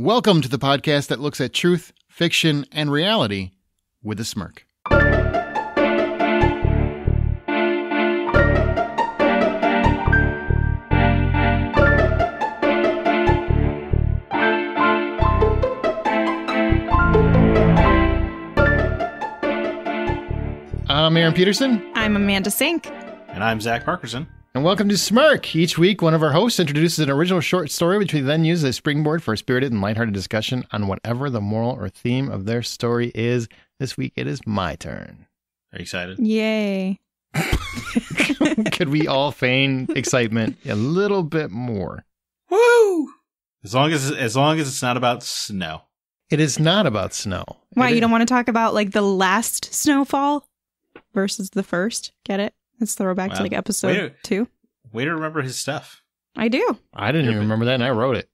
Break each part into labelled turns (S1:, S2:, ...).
S1: Welcome to the podcast that looks at truth, fiction, and reality with a smirk. I'm Aaron Peterson.
S2: I'm Amanda Sink.
S3: And I'm Zach Parkerson.
S1: And welcome to Smirk. Each week, one of our hosts introduces an original short story, which we then use as a springboard for a spirited and lighthearted discussion on whatever the moral or theme of their story is. This week, it is my turn.
S3: Are you excited?
S2: Yay.
S1: Could we all feign excitement a little bit more?
S3: Woo! As long as it's not about snow.
S1: It is not about snow.
S2: Why, you don't want to talk about like the last snowfall versus the first? Get it? It's throwback to like episode 2.
S3: Way to remember his stuff.
S2: I do.
S1: I didn't even remember that, and I wrote it.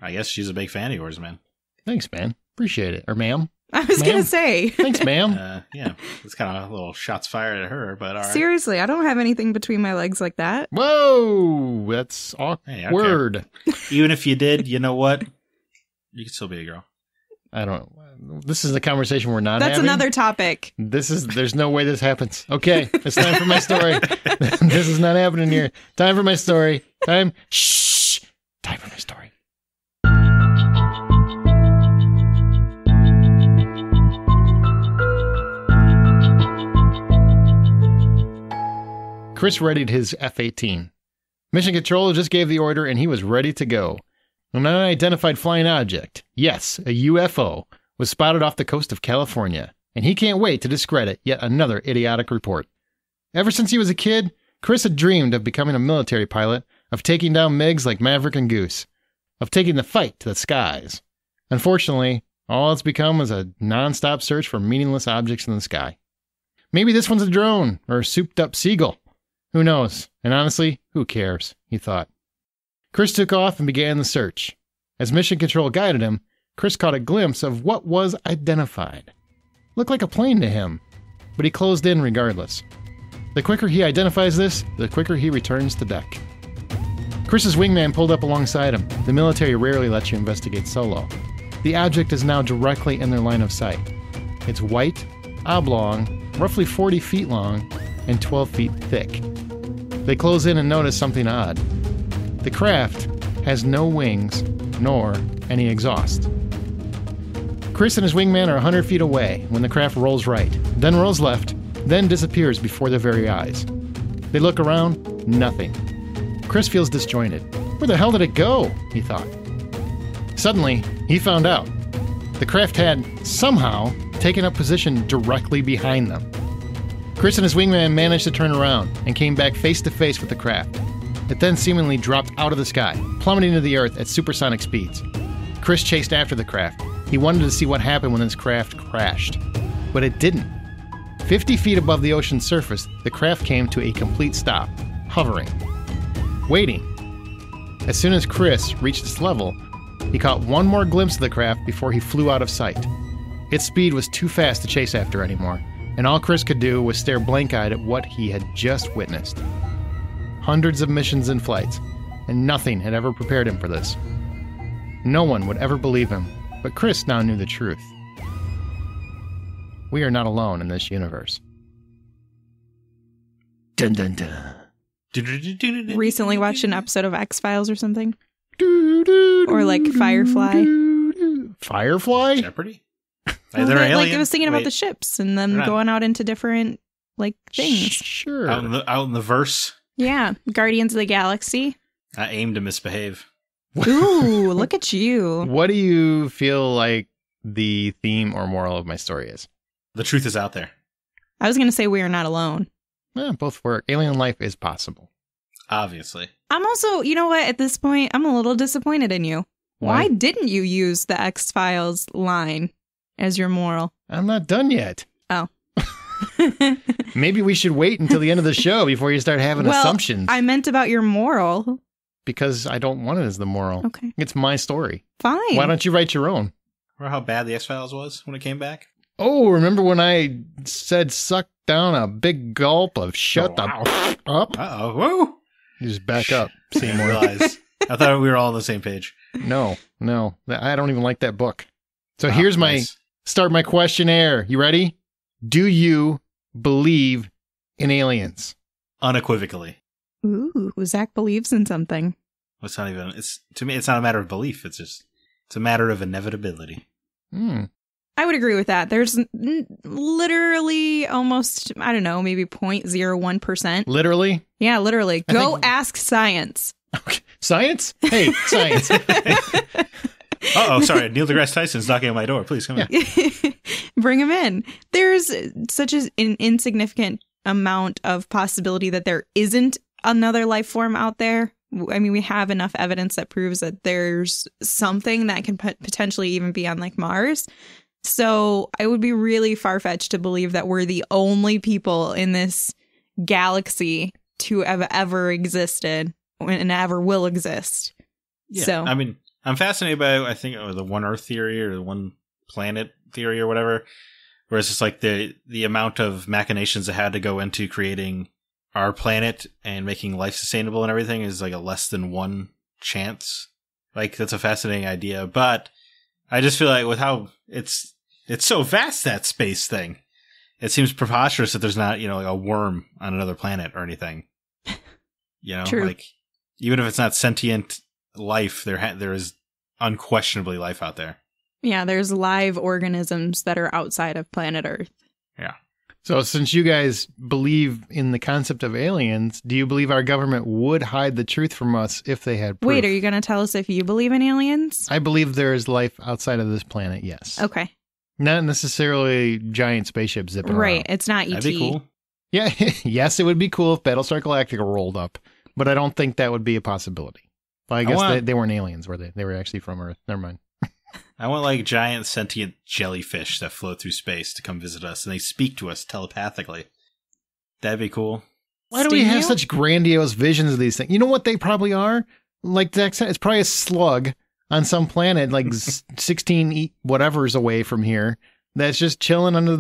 S3: I guess she's a big fan of yours, man.
S1: Thanks, man. Appreciate it. Or ma'am.
S2: I was going to say.
S1: Thanks, ma'am.
S3: Yeah, it's kind of a little shots fired at her, but all right.
S2: Seriously, I don't have anything between my legs like that.
S1: Whoa! That's awkward.
S3: Hey, even if you did, you know what? You could still be a girl.
S1: I don't know. This is a conversation we're not
S2: That's
S1: having.
S2: another topic.
S1: There's no way this happens. Okay, it's time for my story. This is not happening here. Time for my story. Time for my story. Chris readied his F-18. Mission Control just gave the order and he was ready to go. An unidentified flying object, yes, a UFO, was spotted off the coast of California, and he can't wait to discredit yet another idiotic report. Ever since he was a kid, Chris had dreamed of becoming a military pilot, of taking down MiGs like Maverick and Goose, of taking the fight to the skies. Unfortunately, all it's become is a non-stop search for meaningless objects in the sky. Maybe this one's a drone, or a souped-up seagull. Who knows? And honestly, who cares? He thought. Chris took off and began the search. As Mission Control guided him, Chris caught a glimpse of what was identified. Looked like a plane to him, but he closed in regardless. The quicker he identifies this, the quicker he returns to deck. Chris's wingman pulled up alongside him. The military rarely lets you investigate solo. The object is now directly in their line of sight. It's white, oblong, roughly 40 feet long, and 12 feet thick. They close in and notice something odd. The craft has no wings, nor any exhaust. Chris and his wingman are 100 feet away when the craft rolls right, then rolls left, then disappears before their very eyes. They look around, nothing. Chris feels disjointed. Where the hell did it go? He thought. Suddenly, he found out. The craft had, somehow, taken up position directly behind them. Chris and his wingman managed to turn around and came back face to face with the craft. It then seemingly dropped out of the sky, plummeting to the earth at supersonic speeds. Chris chased after the craft. He wanted to see what happened when this craft crashed. But it didn't. 50 feet above the ocean's surface, the craft came to a complete stop, hovering, waiting. As soon as Chris reached its level, he caught one more glimpse of the craft before he flew out of sight. Its speed was too fast to chase after anymore, and all Chris could do was stare blank-eyed at what he had just witnessed. Hundreds of missions and flights, and nothing had ever prepared him for this. No one would ever believe him, but Chris now knew the truth. We are not alone in this universe. Dun dun dun.
S2: Recently watched an episode of X-Files or something. Or like Firefly.
S1: Firefly?
S3: Jeopardy?
S2: Well, like it was thinking about the ships and them going out into different like things.
S1: Sure.
S3: Out in the verse.
S2: Yeah. Guardians of the Galaxy.
S3: I aim to misbehave.
S2: Ooh, look at you.
S1: What do you feel like the theme or moral of my story is?
S3: The truth is out there.
S2: I was going to say we are not alone.
S1: Both work. Alien life is possible.
S3: Obviously.
S2: I'm also, you know what, at this point, I'm a little disappointed in you. Why didn't you use the X-Files line as your moral?
S1: I'm not done yet.
S2: Oh.
S1: Maybe we should wait until the end of the show before you start having assumptions.
S2: I meant about your moral.
S1: Because I don't want it as the moral.
S2: Okay.
S1: It's my story.
S2: Fine.
S1: Why don't you write your own?
S3: Remember how bad the X-Files was when it came back?
S1: Oh, remember when I said suck down a big gulp of shut the up?
S3: Uh-oh. Whoa.
S1: You just back up, Seymour.
S3: Realize I thought we were all on the same page.
S1: No. I don't even like that book. So here's start my questionnaire. You ready? Do you believe in aliens?
S3: Unequivocally.
S2: Ooh, Zach believes in something.
S3: To me, it's not a matter of belief. It's a matter of inevitability.
S2: I would agree with that. There's literally almost, I don't know, maybe 0.01%.
S1: Literally?
S2: Yeah, literally. Go ask science.
S1: Okay. Science? Hey, science.
S3: Uh-oh, sorry. Neil deGrasse Tyson's knocking on my door. Please come in.
S2: Bring him in. There's such an insignificant amount of possibility that there isn't another life form out there. I mean, we have enough evidence that proves that there's something that can potentially even be on like Mars. So it would be really far-fetched to believe that we're the only people in this galaxy to have ever existed and ever will exist.
S3: Yeah,
S2: so,
S3: I mean, I'm fascinated by, I think, the one Earth theory or the one planet theory or whatever, where it's just like the amount of machinations that had to go into creating our planet and making life sustainable and everything is like a less than 1 chance. Like, that's a fascinating idea. But I just feel like with how it's so vast, that space thing, it seems preposterous that there's not, like a worm on another planet or anything.
S2: True.
S3: Like, even if it's not sentient life, there is unquestionably life out there.
S2: Yeah, there's live organisms that are outside of planet Earth.
S3: Yeah.
S1: So since you guys believe in the concept of aliens, do you believe our government would hide the truth from us if they had proof?
S2: Wait, are you going to tell us if you believe in aliens?
S1: I believe there is life outside of this planet, yes.
S2: Okay.
S1: Not necessarily giant spaceships zipping around.
S2: Right, it's not ET.
S3: That'd be cool.
S1: Yeah, yes, it would be cool if Battlestar Galactica rolled up, but I don't think that would be a possibility. Well, I guess they weren't aliens, were they? They were actually from Earth. Never mind.
S3: I want like giant sentient jellyfish that float through space to come visit us, and they speak to us telepathically. That'd be cool.
S1: Why do we have such grandiose visions of these things? You know what they probably are? Like Zach said, it's probably a slug on some planet, like 16 whatever's away from here, that's just chilling under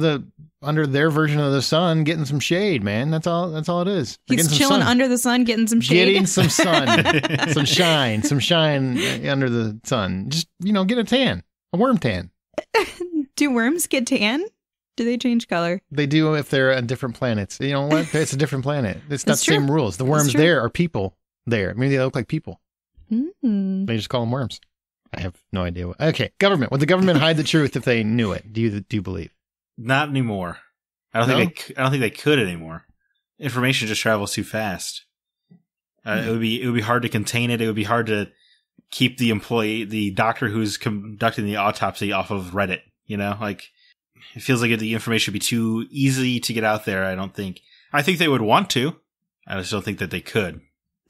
S1: their version of the sun, getting some shade, man. That's all it is.
S2: He's chilling under the sun, getting some shade.
S1: Getting some sun, some shine under the sun. Just, get a tan, a worm tan.
S2: Do worms get tan? Do they change color?
S1: They do if they're on different planets. You know what? It's a different planet. It's not the same rules. The worms there are people there. Maybe they look like people. They just call them worms. I have no idea. Okay, government. Would the government hide the truth if they knew it? Do you believe?
S3: Not anymore. I don't think they could anymore. Information just travels too fast. It would be hard to contain it. It would be hard to keep the doctor who's conducting the autopsy off of Reddit. Like, it feels like the information would be too easy to get out there. I think they would want to. I just don't think that they could.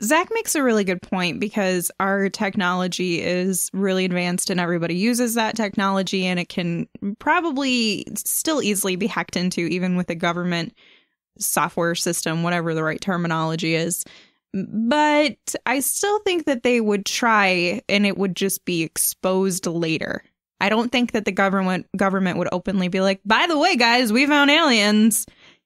S2: Zach makes a really good point because our technology is really advanced and everybody uses that technology, and it can probably still easily be hacked into, even with a government software system, whatever the right terminology is. But I still think that they would try, and it would just be exposed later. I don't think that the government would openly be like, by the way, guys, we found aliens.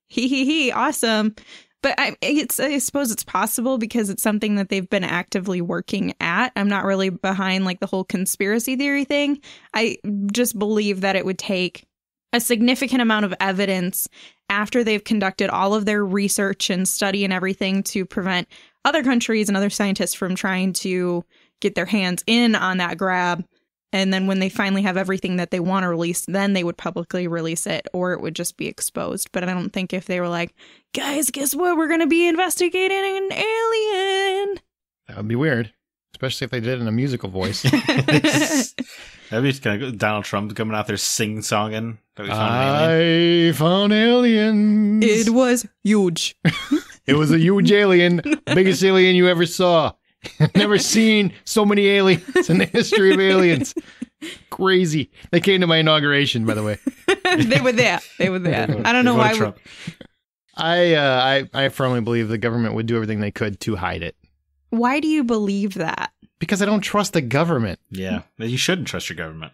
S2: Hee, awesome. But I suppose it's possible because it's something that they've been actively working at. I'm not really behind like the whole conspiracy theory thing. I just believe that it would take a significant amount of evidence after they've conducted all of their research and study and everything to prevent other countries and other scientists from trying to get their hands in on that grab. And then when they finally have everything that they want to release, then they would publicly release it, or it would just be exposed. But I don't think if they were like, guys, guess what? We're going to be investigating an alien.
S1: That would be weird, especially if they did it in a musical voice.
S3: That'd be kind of Donald Trump coming out there sing-songing.
S1: I found aliens.
S2: It was huge.
S1: It was a huge alien. Biggest alien you ever saw. Never seen so many aliens in the history of aliens. Crazy. They came to my inauguration, by the way.
S2: They were there. I don't know why.
S1: I firmly believe the government would do everything they could to hide it.
S2: Why do you believe that?
S1: Because I don't trust the government.
S3: Yeah, you shouldn't trust your government.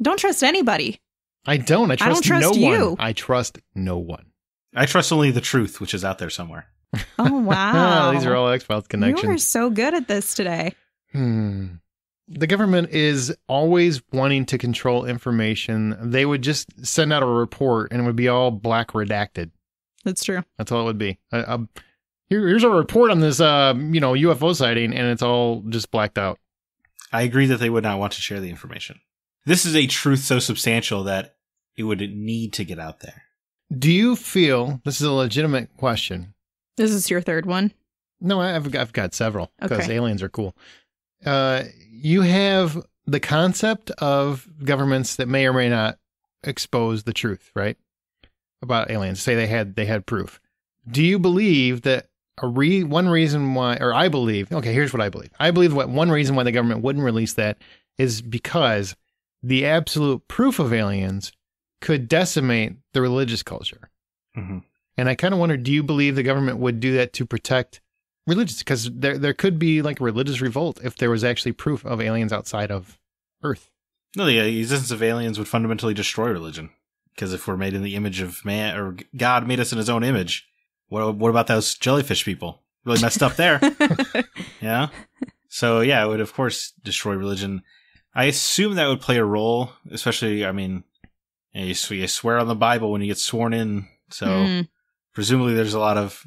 S2: Don't trust anybody.
S1: I don't. I trust no
S2: you.
S1: one. I trust no one.
S3: I trust only the truth, which is out there somewhere.
S2: Oh, wow.
S1: These are all X-Files connections.
S2: You are so good at this today.
S1: The government is always wanting to control information. They would just send out a report and it would be all black redacted.
S2: That's true.
S1: That's all it would be. Here's a report on this, UFO sighting, and it's all just blacked out.
S3: I agree that they would not want to share the information. This is a truth so substantial that it would need to get out there.
S1: Do you feel, this is a legitimate question.
S2: This is your third one?
S1: No, I've got several because
S2: Okay.
S1: aliens are cool. You have the concept of governments that may or may not expose the truth, right? About aliens. Say they had proof. Do you believe that one reason why, or I believe, okay, here's what I believe. I believe one reason why the government wouldn't release that is because the absolute proof of aliens could decimate the religious culture.
S3: Mm-hmm.
S1: And I kind of wonder, do you believe the government would do that to protect religious? Because there could be like a religious revolt if there was actually proof of aliens outside of Earth.
S3: No, the existence of aliens would fundamentally destroy religion. Because if we're made in the image of man, or God made us in his own image, what about those jellyfish people? Really messed up there. Yeah? So, yeah, it would, of course, destroy religion. I assume that would play a role, especially, I mean, you swear on the Bible when you get sworn in. So, presumably there's a lot of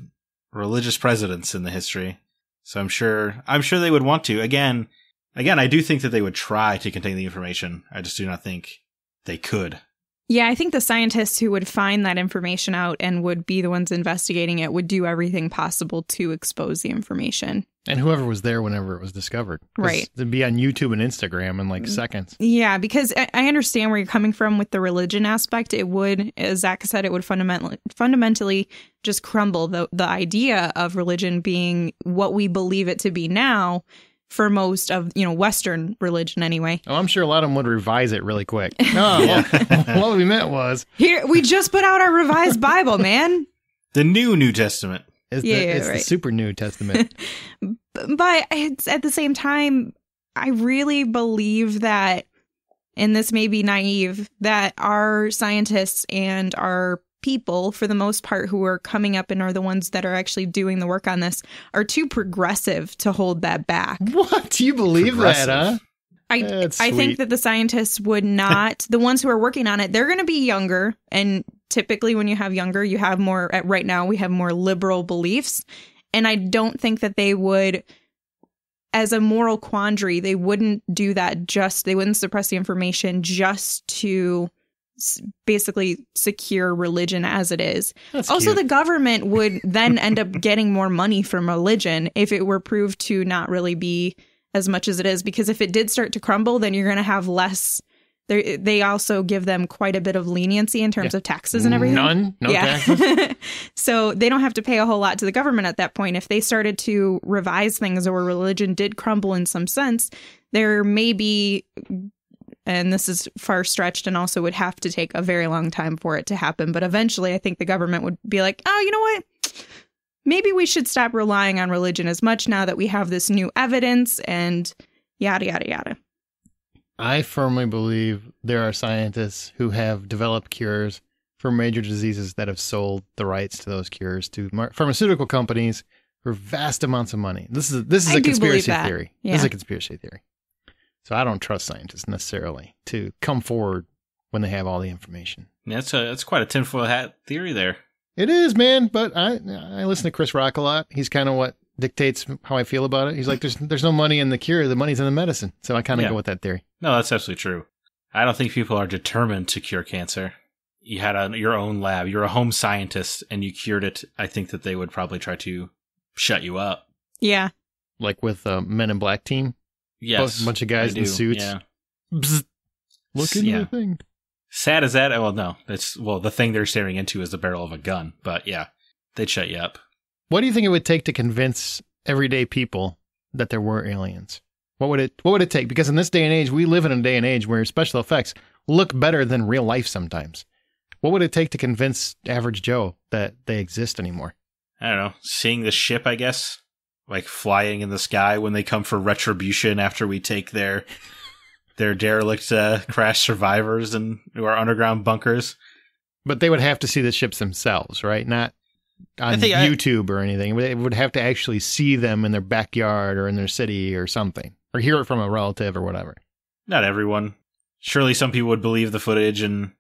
S3: religious presidents in the history. So I'm sure they would want to. Again, I do think that they would try to contain the information. I just do not think they could.
S2: Yeah, I think the scientists who would find that information out and would be the ones investigating it would do everything possible to expose the information.
S1: And whoever was there whenever it was discovered.
S2: Right.
S1: It'd be on YouTube and Instagram in like seconds.
S2: Yeah, because I understand where you're coming from with the religion aspect. It would, as Zach said, it would fundamentally just crumble the idea of religion being what we believe it to be now. For most of, Western religion anyway.
S1: Oh, I'm sure a lot of them would revise it really quick. No, what we meant was...
S2: Here, we just put out our revised Bible, man.
S3: The New Testament.
S1: It's
S2: right.
S1: the super New Testament.
S2: But it's, at the same time, I really believe that, and this may be naive, that our scientists and our people, for the most part, who are coming up and are the ones that are actually doing the work on this, are too progressive to hold that back.
S1: What? Do you believe that, huh?
S2: I think that the scientists would not, the ones who are working on it, they're going to be younger. And typically when you have younger, you have more, right now we have more liberal beliefs. And I don't think that they would, as a moral quandary, they wouldn't do that they wouldn't suppress the information just to basically secure religion as it is.
S1: That's
S2: also,
S1: cute.
S2: the government would then end up getting more money from religion if it were proved to not really be as much as it is, because if it did start to crumble, then you're going to have less. They also give them quite a bit of leniency in terms of taxes and everything.
S1: No taxes.
S2: So they don't have to pay a whole lot to the government at that point. If they started to revise things or religion did crumble in some sense, there may be, and this is far stretched and also would have to take a very long time for it to happen. But eventually, I think the government would be like, oh, you know what? Maybe we should stop relying on religion as much now that we have this new evidence and yada, yada, yada.
S1: I firmly believe there are scientists who have developed cures for major diseases that have sold the rights to those cures to pharmaceutical companies for vast amounts of money. This is a conspiracy theory.
S2: Yeah.
S1: This is a conspiracy theory. So I don't trust scientists necessarily to come forward when they have all the information.
S3: Yeah, that's quite a tinfoil hat theory there.
S1: It is, man. But I listen to Chris Rock a lot. He's kind of what dictates how I feel about it. He's like, there's no money in the cure. The money's in the medicine. So I kind of go with that theory.
S3: No, that's absolutely true. I don't think people are determined to cure cancer. You had your own lab. You're a home scientist and you cured it. I think that they would probably try to shut you up.
S2: Yeah.
S1: Like with Men in Black team.
S3: Yes.
S1: A bunch of guys in suits.
S3: Yeah.
S1: Bzz, look into the thing.
S3: Sad as that? Well, no. The thing they're staring into is the barrel of a gun. But yeah, they'd shut you up.
S1: What do you think it would take to convince everyday people that there were aliens? What would it take? Because in this day and age, we live in a day and age where special effects look better than real life sometimes. What would it take to convince average Joe that they exist anymore?
S3: I don't know. Seeing the ship, I guess. Like flying in the sky when they come for retribution after we take their derelict crash survivors and our underground bunkers.
S1: But they would have to see the ships themselves, right? Not on YouTube or anything. They would have to actually see them in their backyard or in their city or something. or hear it from a relative or whatever.
S3: Not everyone. Surely some people would believe the footage and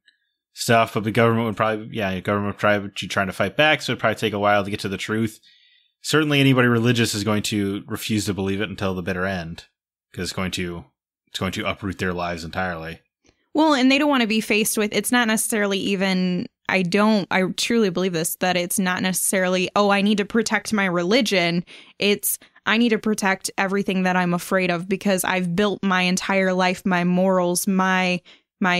S3: stuff, but the government would probably, be trying to fight back, so it'd probably take a while to get to the truth. Certainly anybody religious is going to refuse to believe it until the bitter end, because it's going to uproot their lives entirely.
S2: Well, and they don't want to be faced with, it's not necessarily even, I truly believe this, that it's not necessarily, I need to protect my religion. It's, I need to protect everything that I'm afraid of because I've built my entire life, my morals, my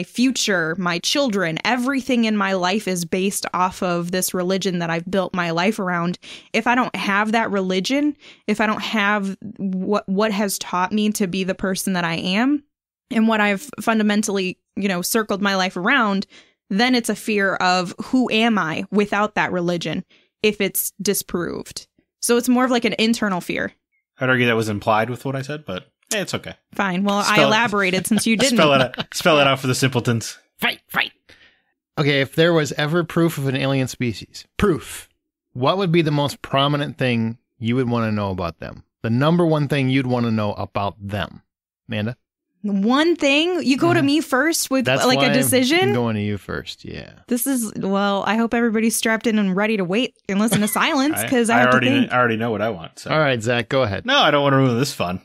S2: future, my children, everything in my life is based off of this religion that I've built my life around. If I don't have that religion, if I don't have what has taught me to be the person that I am, and what I've fundamentally, circled my life around, then it's a fear of who am I without that religion if it's disproved. So it's more of like an internal fear.
S3: I'd argue that was implied with what I said, but it's okay.
S2: Fine. Well, I elaborated since you didn't.
S3: Spell it out for the simpletons.
S1: Fight. Okay, if there was ever proof of an alien species, what would be the most prominent thing you would want to know about them? The number one thing you'd want to know about them. Amanda?
S2: One thing? You go to me first with a decision?
S1: I'm going to you first, yeah.
S2: This is, I hope everybody's strapped in and ready to wait and listen to silence because I
S3: already know what I want. So.
S1: All right, Zach, go ahead.
S3: No, I don't want to ruin this fun.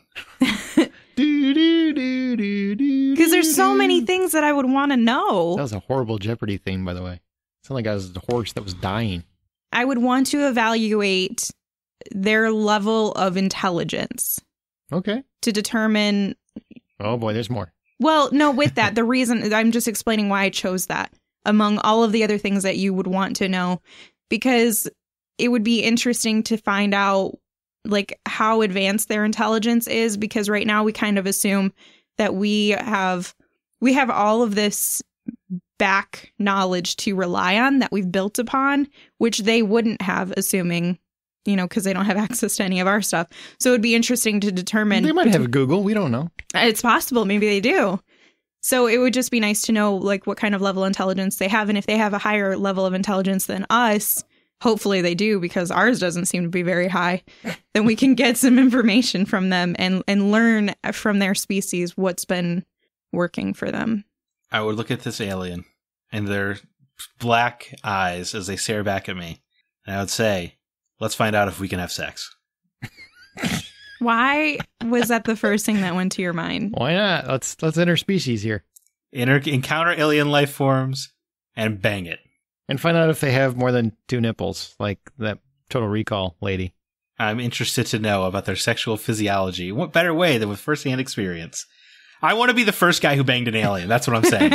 S2: Because there's so many things that I would want to know.
S1: That was a horrible Jeopardy theme, by the way. It sounded like I was the horse that was dying.
S2: I would want to evaluate their level of intelligence.
S1: Okay.
S2: To determine...
S1: Oh boy, there's more.
S2: Well, no, with that, the reason I'm just explaining why I chose that among all of the other things that you would want to know, because it would be interesting to find out like how advanced their intelligence is, because right now we kind of assume that we have all of this back knowledge to rely on that we've built upon, which they wouldn't have, assuming, because they don't have access to any of our stuff. So it would be interesting to determine.
S1: They might have Google. We don't know.
S2: It's possible. Maybe they do. So it would just be nice to know like what kind of level of intelligence they have. And if they have a higher level of intelligence than us, hopefully they do, because ours doesn't seem to be very high, then we can get some information from them and learn from their species what's been working for them.
S3: I would look at this alien and their black eyes as they stare back at me. And I would say, let's find out if we can have sex.
S2: Why was that the first thing that went to your mind?
S1: Why not? Let's interspecies here.
S3: Encounter alien life forms and bang it.
S1: And find out if they have more than 2 nipples, like that Total Recall lady.
S3: I'm interested to know about their sexual physiology. What better way than with first-hand experience? I want to be the first guy who banged an alien. That's what I'm saying.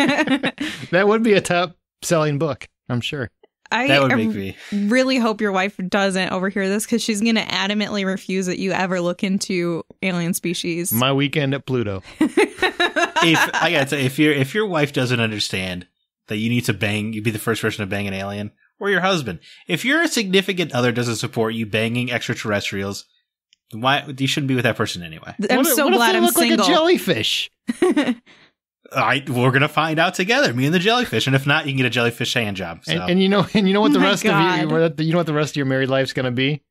S1: That would be a top-selling book, I'm sure.
S3: That would make me.
S2: Really hope your wife doesn't overhear this, because she's going to adamantly refuse that you ever look into alien species.
S1: My weekend at Pluto.
S3: I gotta say, if your wife doesn't understand that you need to bang, you'd be the first person to bang an alien, or your husband. If your significant other doesn't support you banging extraterrestrials, why you shouldn't be with that person anyway.
S2: I'm so glad I'm single.
S1: Like a jellyfish.
S3: We're gonna find out together, me and the jellyfish, and if not, you can get a jellyfish hand job. So.
S1: And you know what the rest of you know what the rest of your married life's gonna be?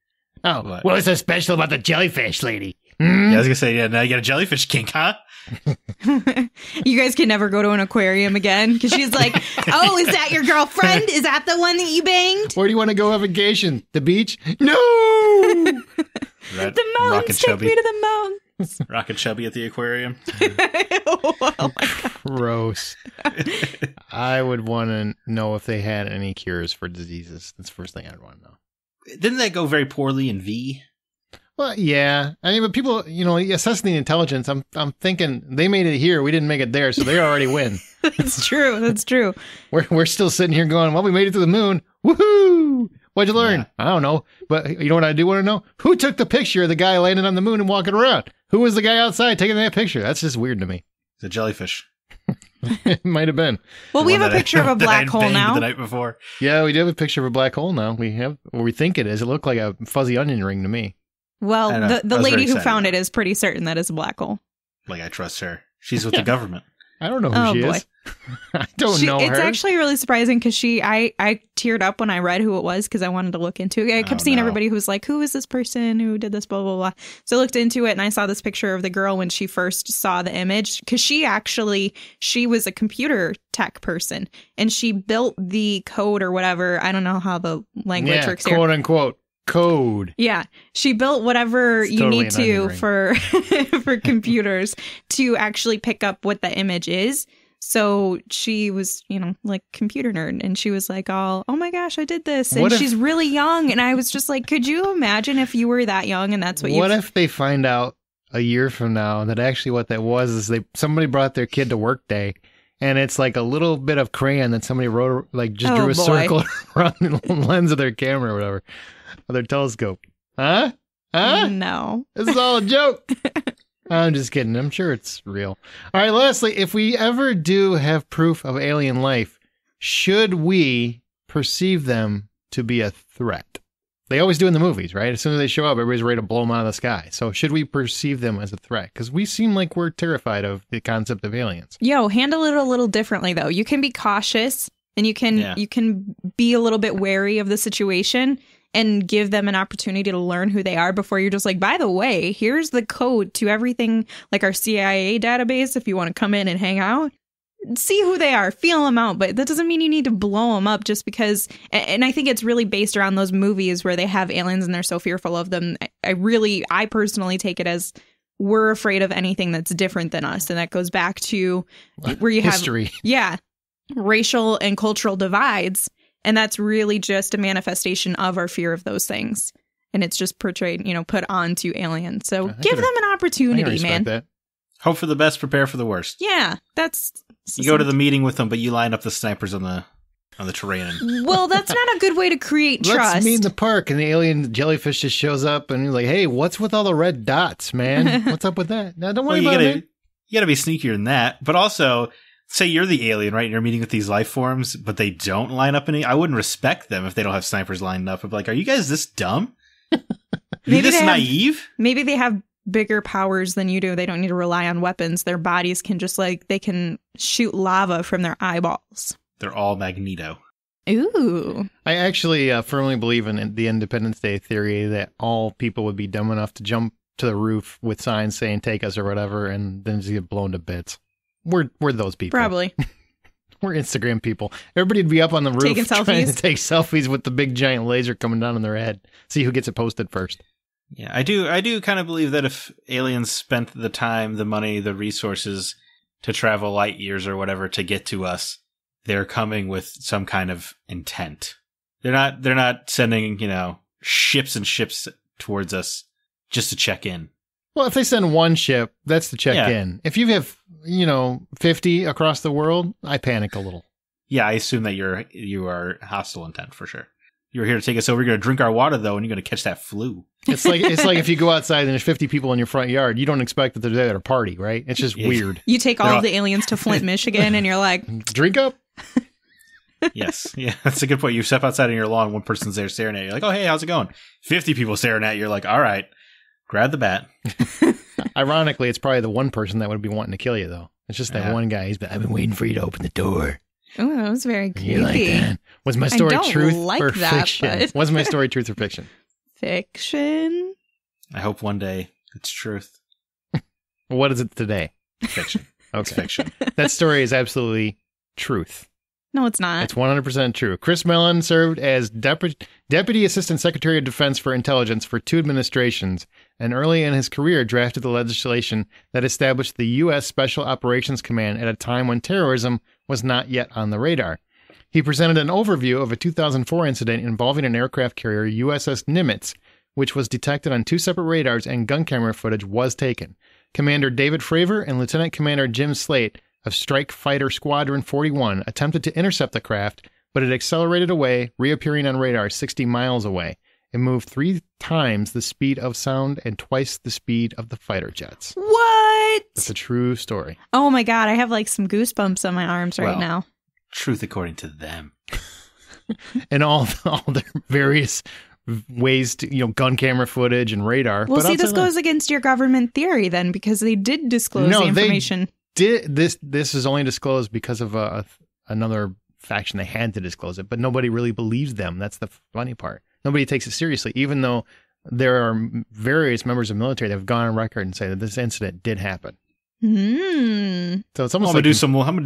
S1: Oh, what's so special about the jellyfish lady?
S3: Yeah, I was gonna say, now you got a jellyfish kink, huh?
S2: You guys can never go to an aquarium again, because she's like, oh, is that your girlfriend? Is that the one that you banged?
S1: Where do you want to go on vacation? The beach? No!
S2: The mountains, take me to the mountains.
S3: Rocket Chubby at the aquarium.
S2: Oh my God.
S1: Gross. I would want to know if they had any cures for diseases. That's the first thing I'd want to know.
S3: Didn't that go very poorly in V?
S1: Well, yeah. I mean, but people, assessing the intelligence, I'm thinking they made it here. We didn't make it there, so they already win.
S2: That's true. That's true.
S1: We're still sitting here going, well, we made it to the moon. Woohoo! What'd you learn? Yeah. I don't know. But you know what I do want to know? Who took the picture of the guy landing on the moon and walking around? Who was the guy outside taking that picture? That's just weird to me.
S3: The jellyfish.
S1: It might have been.
S2: Well, we have a picture of a black hole now.
S3: The night before.
S1: Yeah, we do have a picture of a black hole now. We think it is. It looked like a fuzzy onion ring to me.
S2: Well, the lady who found it is pretty certain that it's a black hole.
S3: Like, I trust her. She's with the government.
S1: I don't know who she is. I don't know
S2: It's
S1: her.
S2: actually really surprising because I teared up when I read who it was because I wanted to look into it. I kept seeing everybody who was like, who is this person who did this, blah, blah, blah. So I looked into it and I saw this picture of the girl when she first saw the image because she was a computer tech person and she built the code or whatever. I don't know how the language works here.
S1: Quote unquote. Code.
S2: Yeah. She built whatever you totally need to for computers to actually pick up what the image is. So she was, like computer nerd and she was like, oh my gosh, I did this. And she's really young. And I was just like, could you imagine if you were that young and that's what you...
S1: What if they find out a year from now that actually what that was is somebody brought their kid to work day and it's like a little bit of crayon that somebody wrote, like just drew a circle around the lens of their camera or whatever. Or their telescope. Huh?
S2: No.
S1: This is all a joke. I'm just kidding. I'm sure it's real. All right, lastly, if we ever do have proof of alien life, should we perceive them to be a threat? They always do in the movies, right? As soon as they show up, everybody's ready to blow them out of the sky. So should we perceive them as a threat? Because we seem like we're terrified of the concept of aliens.
S2: Handle it a little differently, though. You can be cautious and you can be a little bit wary of the situation and give them an opportunity to learn who they are before you're just like, by the way, here's the code to everything, like our CIA database. If you want to come in and hang out, see who they are, feel them out. But that doesn't mean you need to blow them up just because. And I think it's really based around those movies where they have aliens and they're so fearful of them. I personally take it as we're afraid of anything that's different than us. And that goes back to where you
S1: history.
S2: have racial and cultural divides. And that's really just a manifestation of our fear of those things. And it's just portrayed, put onto aliens. So give them an opportunity, man.
S1: That.
S3: Hope for the best, prepare for the worst.
S2: Yeah, that's...
S3: You go to the meeting with them, but you line up the snipers on the terrain.
S2: Well, that's not a good way to create trust.
S1: Let's meet in the park, and the alien jellyfish just shows up, and he's like, hey, what's with all the red dots, man? What's up with that? Now, don't worry about it.
S3: You gotta be sneakier than that. But also... Say you're the alien, right? And you're meeting with these life forms, but they don't line up I wouldn't respect them if they don't have snipers lined up. I'd be like, are you guys this dumb? Maybe this naive?
S2: Maybe they have bigger powers than you do. They don't need to rely on weapons. Their bodies can just they can shoot lava from their eyeballs.
S3: They're all Magneto.
S2: Ooh.
S1: I actually firmly believe in the Independence Day theory that all people would be dumb enough to jump to the roof with signs saying take us or whatever and then just get blown to bits. We're those people.
S2: Probably.
S1: We're Instagram people. Everybody would be up on the roof
S2: taking
S1: trying to take selfies with the big giant laser coming down on their head. See who gets it posted first.
S3: Yeah, I do kind of believe that if aliens spent the time, the money, the resources to travel light years or whatever to get to us, they're coming with some kind of intent. They're not sending, ships and ships towards us just to check in.
S1: Well, if they send one ship, that's to check in. If you have, 50 across the world, I panic a little.
S3: Yeah, I assume that you are hostile intent for sure. You're here to take us over. You're going to drink our water though, and you're going to catch that flu.
S1: It's like if you go outside and there's 50 people in your front yard, you don't expect that they're there at a party, right? It's just weird.
S2: You take all of the aliens to Flint, Michigan, and you're like,
S1: drink up.
S3: Yes. Yeah, that's a good point. You step outside on your lawn, one person's there staring at you. You're like, oh, hey, how's it going? 50 people staring at you. You're like, all right. Grab the bat.
S1: Ironically, it's probably the one person that would be wanting to kill you, though. It's just that one guy. I've been waiting for you to open the door.
S2: Oh, that was very creepy.
S1: You like that? Was my story truth or fiction?
S2: But...
S1: Was my story truth or fiction?
S2: Fiction.
S3: I hope one day it's truth.
S1: What is it today?
S3: Fiction.
S1: Okay.
S3: It's fiction.
S1: That story is absolutely truth.
S2: No, it's not.
S1: It's 100% true. Chris Mellon served as Deputy Assistant Secretary of Defense for Intelligence for 2 administrations, and early in his career drafted the legislation that established the U.S. Special Operations Command at a time when terrorism was not yet on the radar. He presented an overview of a 2004 incident involving an aircraft carrier, USS Nimitz, which was detected on 2 separate radars and gun camera footage was taken. Commander David Fravor and Lieutenant Commander Jim Slate of Strike Fighter Squadron 41 attempted to intercept the craft, but it accelerated away, reappearing on radar 60 miles away. It moved 3 times the speed of sound and twice the speed of the fighter jets.
S2: What?
S1: That's a true story.
S2: Oh my God, I have some goosebumps on my arms right now.
S3: Truth according to them.
S1: And all their various ways to, gun camera footage and radar.
S2: Well, see, this goes against your government theory then, because they did disclose the information.
S1: this is only disclosed because of another faction. They had to disclose it, but nobody really believes them. That's the funny part. Nobody takes it seriously, even though there are various members of the military that have gone on record and say that this incident did happen. So it's almost
S3: I'm gonna do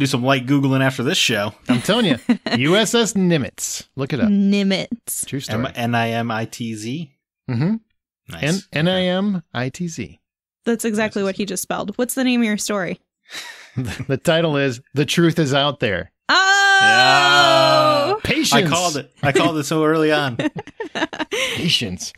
S3: some light Googling after this show.
S1: I'm telling you, USS Nimitz. Look it up.
S2: Nimitz.
S1: True story.
S3: Nimitz.
S1: Mm-hmm.
S3: Nice.
S1: Nimitz.
S2: That's exactly what he just spelled. What's the name of your story?
S1: The title is "The Truth Is Out There."
S2: Oh,
S1: Patience.
S3: I called it so early on.
S1: Patience.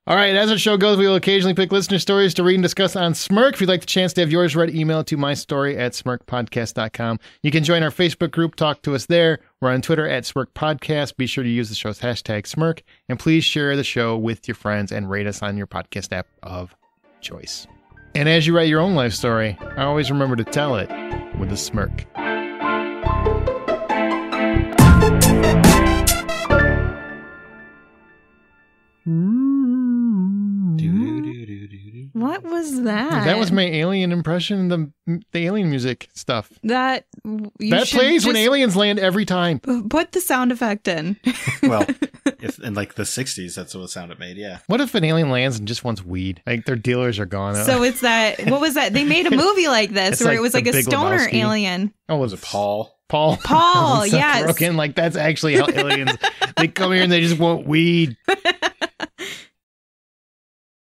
S1: All right, as our show goes, we will occasionally pick listener stories to read and discuss on Smirk. If you'd like the chance to have yours read, email it to mystory@smirkpodcast.com. You can join our Facebook group, talk to us there. We're on Twitter @SmirkPodcast. Be sure to use the show's hashtag Smirk, and please share the show with your friends and rate us on your podcast app of choice. And as you write your own life story, always remember to tell it with a smirk.
S2: what was that?
S1: That was my alien impression, the alien music stuff.
S2: That
S1: plays when aliens land every time.
S2: Put the sound effect in.
S3: Well, if in like the 60s, that's what sound it made, yeah.
S1: What if an alien lands and just wants weed? Like their dealers are gone.
S2: So it's that, what was that? They made a movie like this where
S1: like
S2: it was
S1: the
S2: like a
S1: Big
S2: stoner
S1: Lebowski.
S2: alien.
S1: Oh,
S3: Was it Paul?
S1: Paul,
S2: Seth
S1: yes. Rogen, like that's actually how aliens, they come here and they just want weed.